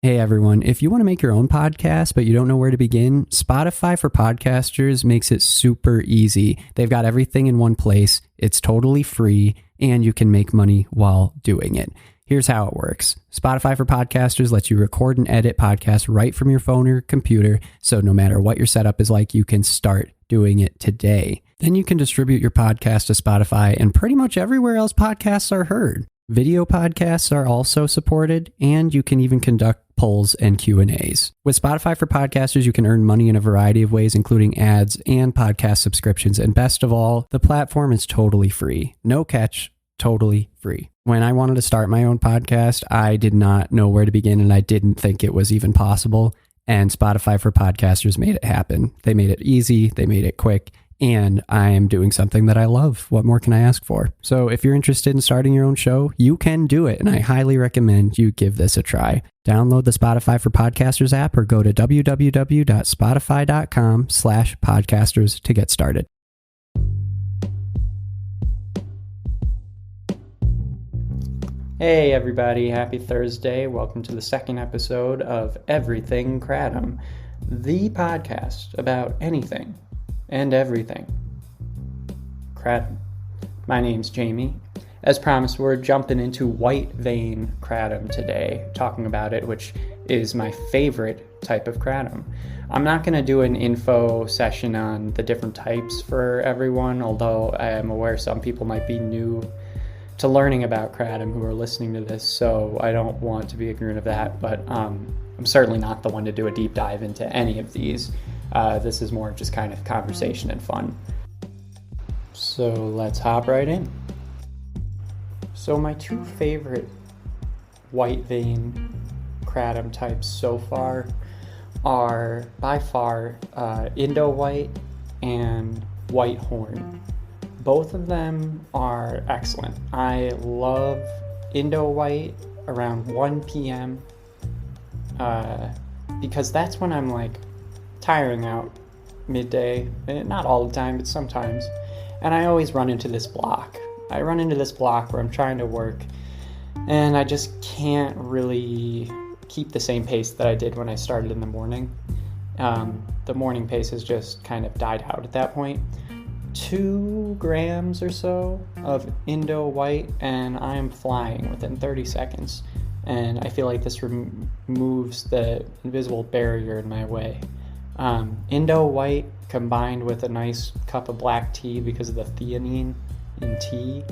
Hey everyone, if you want to make your own podcast but you don't know where to begin, Spotify for Podcasters makes it super easy. They've got everything in one place, it's totally free, and you can make money while doing it. Here's how it works. Spotify for Podcasters lets you record and edit podcasts right from your phone or computer, so no matter what your setup is like, you can start doing it today. Then you can distribute your podcast to Spotify and pretty much everywhere else podcasts are heard. Video podcasts are also supported, and you can even conduct polls and Q&As. With Spotify for Podcasters, you can earn money in a variety of ways, including ads and podcast subscriptions. And best of all, the platform is totally free. No catch, totally free. When I wanted to start my own podcast, I did not know where to begin, and I didn't think it was even possible. And Spotify for Podcasters made it happen. They made it easy, they made it quick, and I am doing something that I love. What more can I ask for? So if you're interested in starting your own show, you can do it, and I highly recommend you give this a try. Download the Spotify for Podcasters app or go to www.spotify.com/podcasters to get started. Hey everybody, happy Thursday. Welcome to the second episode of Everything Kratom, the podcast about anything and everything Kratom. My name's Jamie. As promised, we're jumping into White Vein Kratom today, talking about it, which is my favorite type of Kratom. I'm not going to do an info session on the different types for everyone, although I am aware some people might be new to learning about Kratom who are listening to this, so I don't want to be ignorant of that, but I'm certainly not the one to do a deep dive into any of these. This is more just kind of conversation and fun. So let's hop right in. So my two favorite White Vein Kratom types so far are by far Indo White and White Horn. Both of them are excellent. I love Indo White around 1 p.m. Because that's when I'm like tiring out midday. Not all the time, but sometimes. And I always run into this block. I run into this block where I'm trying to work and I just can't really keep the same pace that I did when I started in the morning. The morning pace has just kind of died out at that point. 2 grams or so of Indo White and I am flying within 30 seconds. And I feel like this removes the invisible barrier in my way. Indo White combined with a nice cup of black tea because of the theanine in tea.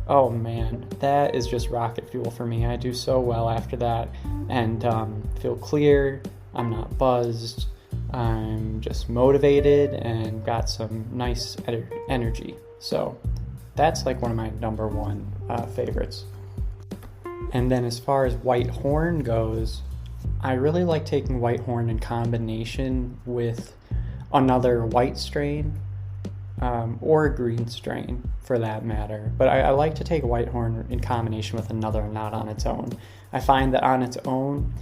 Oh man, that is just rocket fuel for me. I do so well after that and feel clear. I'm not buzzed. I'm just motivated and got some nice energy. So that's like one of my number one favorites. And then as far as White Horn goes, I really like taking White Horn in combination with another white strain or a green strain for that matter. But I like to take White Horn in combination with another, not on its own. I find that on its own,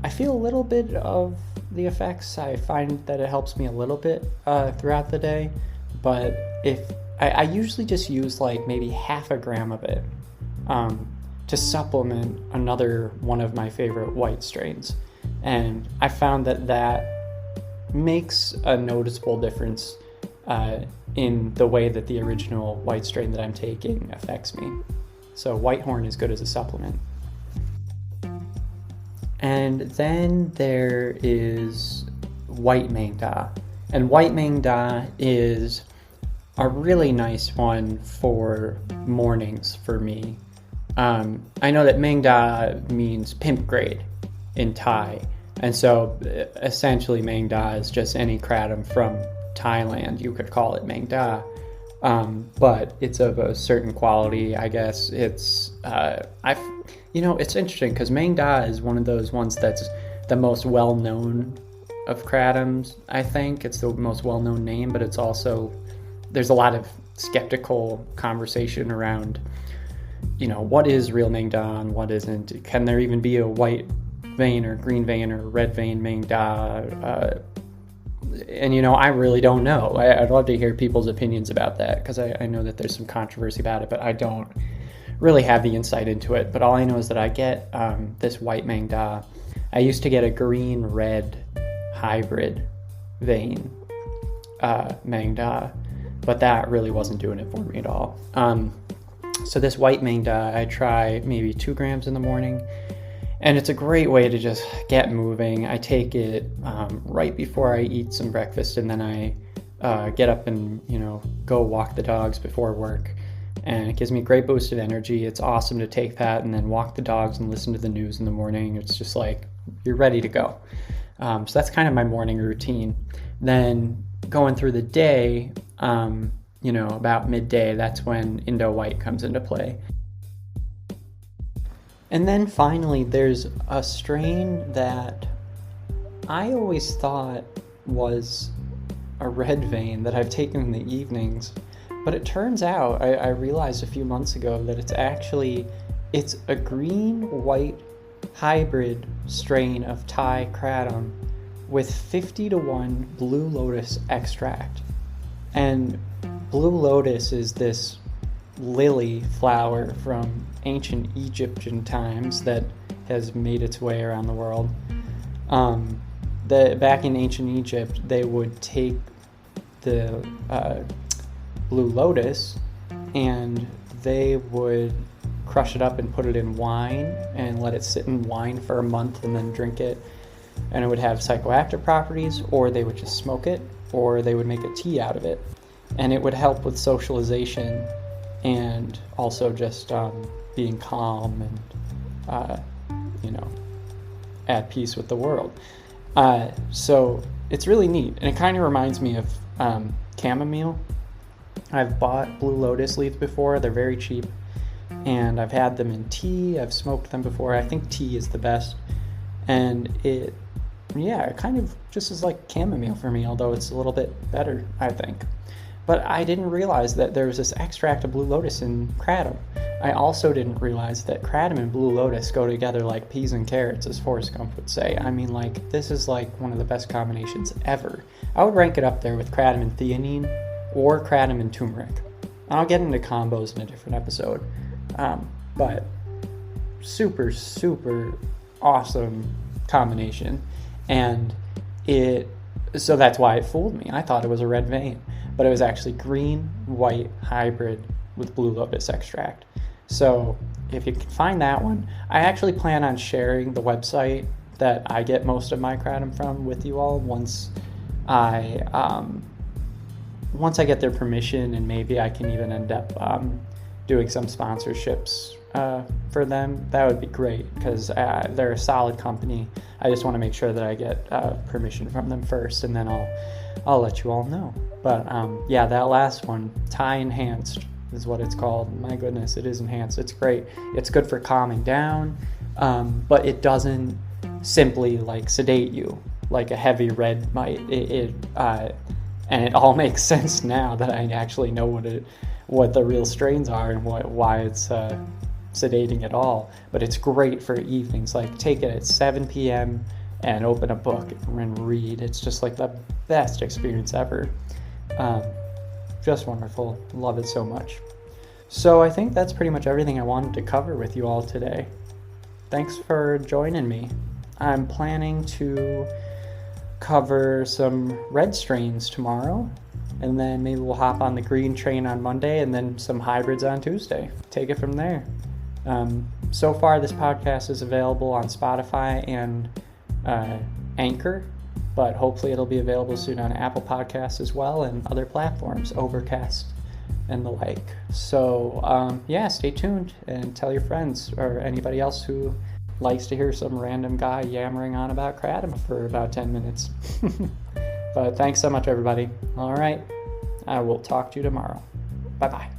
I feel a little bit of the effects. I find that it helps me a little bit throughout the day. But if I usually just use like maybe half a gram of it to supplement another one of my favorite white strains. And I found that makes a noticeable difference in the way that the original white strain that I'm taking affects me. So White Horn is good as a supplement. And then there is White Maeng Da. And White Maeng Da is a really nice one for mornings for me. I know that Maeng Da means pimp grade in Thai. And so essentially Maeng Da is just any kratom from Thailand. You could call it Maeng Da. But it's of a certain quality, I guess. It's, it's interesting because Maeng Da is one of those ones that's the most well-known of kratoms, I think. It's the most well-known name, but it's also, there's a lot of skeptical conversation around, what is real Maeng Da and what isn't. Can there even be a white vein or green vein or red vein Maeng Da? And, I really don't know. I'd love to hear people's opinions about that because I know that there's some controversy about it, but I don't really have the insight into it. But all I know is that I get this White Maeng Da I used to get a green-red hybrid vein, Mangda, but that really wasn't doing it for me at all. So this white Mangda, I try maybe 2 grams in the morning, and it's a great way to just get moving. I take it right before I eat some breakfast, and then I get up and, go walk the dogs before work. And it gives me a great boost of energy. It's awesome to take that and then walk the dogs and listen to the news in the morning. It's just like, you're ready to go. So that's kind of my morning routine. Then going through the day, about midday, that's when Indo White comes into play. And then finally, there's a strain that I always thought was a red vein that I've taken in the evenings. But it turns out, I realized a few months ago that it's a green-white hybrid strain of Thai kratom with 50-to-1 blue lotus extract. And blue lotus is this lily flower from ancient Egyptian times that has made its way around the world. Back in ancient Egypt, they would take the blue lotus and they would crush it up and put it in wine and let it sit in wine for a month and then drink it. And it would have psychoactive properties, or they would just smoke it, or they would make a tea out of it. And it would help with socialization and also just being calm and, at peace with the world. So it's really neat. And it kind of reminds me of chamomile. I've bought blue lotus leaves before. They're very cheap. And I've had them in tea. I've smoked them before. I think tea is the best. And it kind of just is like chamomile for me, although it's a little bit better, I think. But I didn't realize that there was this extract of blue lotus in kratom. I also didn't realize that kratom and blue lotus go together like peas and carrots, as Forrest Gump would say. I mean, this is one of the best combinations ever. I would rank it up there with kratom and theanine or kratom and turmeric. I'll get into combos in a different episode. But super, super awesome combination. And so that's why it fooled me. I thought it was a red vein, but it was actually green-white hybrid with blue lotus extract. So if you can find that one, I actually plan on sharing the website that I get most of my kratom from with you all once I get their permission, and maybe I can even end up doing some sponsorships for them. That would be great, because they're a solid company. I just want to make sure that I get permission from them first, and then I'll let you all know. But that last one, Thai Enhanced, is what it's called. My goodness, it is enhanced. It's great. It's good for calming down, but it doesn't simply sedate you like a heavy red might. And it all makes sense now that I actually know what the real strains are and why it's sedating at all. But it's great for evenings. Take it at 7 p.m. and open a book and read. It's just the best experience ever. Just wonderful. Love it so much. So I think that's pretty much everything I wanted to cover with you all today. Thanks for joining me. I'm planning to cover some red strains tomorrow, and then maybe we'll hop on the green train on Monday, and then some hybrids on Tuesday. Take it from there. So far, this podcast is available on Spotify and Anchor, but hopefully it'll be available soon on Apple Podcasts as well, and other platforms, Overcast and the like. So stay tuned and tell your friends or anybody else who likes to hear some random guy yammering on about kratom for about 10 minutes. But thanks so much, everybody. All right, I will talk to you tomorrow. Bye-bye.